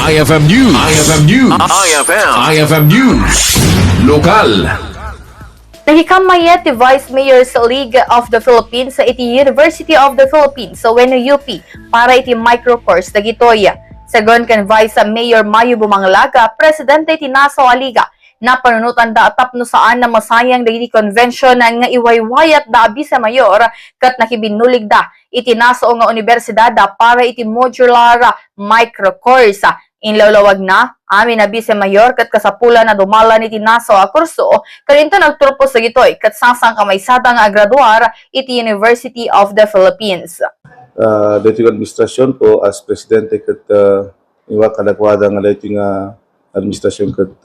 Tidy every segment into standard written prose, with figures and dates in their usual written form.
IFM News. IFM News. IFM News. Lokal. Nahikamaya ti Vice Mayor sa League of the Philippines sa iti University of the Philippines sa UP para iti microcourse dagitoy. Sagon kan Vice Mayor Mayo Bumanglaga, Presidente iti Naso Aliga na panunutan da tapno saan na masayang dagiti convention nga iwaywayat da abi sa mayor kat nakibinnulig da iti naso nga universidad para iti modular microcourse. Inlawlawag na amin abi sa mayor kat kasapula na dumala ni tinaso a kurso kaninto nagturpo sa gitoy kat sasang kamaysada nga graduar iti University of the Philippines. Dito yung administrasyon po as presidente kat iwa kadakwada nga dito yung administrasyon kat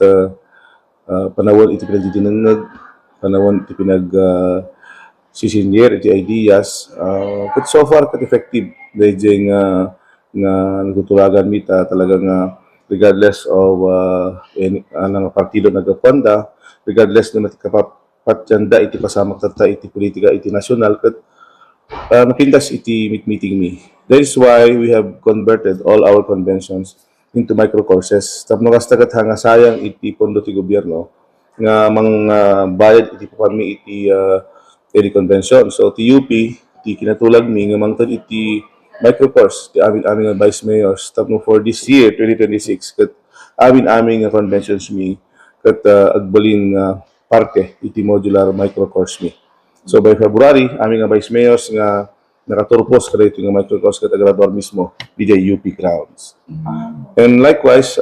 panawon iti pinagdidinanag, panawon iti pinag sisinyer iti ideas kat so far kat effective dito yung nga nagtutulagan mita talagang regardless of anong partido nagapanda, regardless na natikapatyanda iti pasamak tata iti politika iti nasyonal kat napindas iti meeting me. That is why we have converted all our conventions into microcourses. Tapno kastagat hanga sayang iti pondo ti gobyerno nga bayad iti papami iti convention. So ti UP ti kinatulag mi nga mangtad iti microcourse ti amin vice mayors tapno for this year 2026 ket amin nga conventions mi ket agbalin parte iti modular microcourse mi. So by February amin nga vice mayors nga nakaturpos kada iti nga microcourse ket graduar mismo DJ UP grounds. And likewise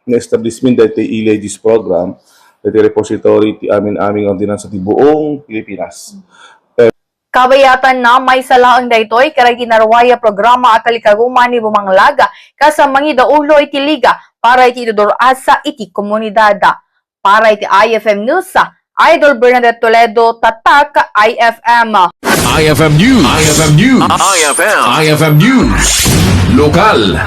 na-establishment dati e-ladies program iti repository ti amin ordinansa ti buong Pilipinas. Kabayatan na may salaang daytoy karay ginarwaya programa at kalikaguma ni Bumanglaga kasamang idaulo iti liga para iti idudurasa iti komunidada. Para iti IFM News, Idol Bernadette Toledo, Tatak, IFM. IFM News. IFM News. IFM News. Lokal.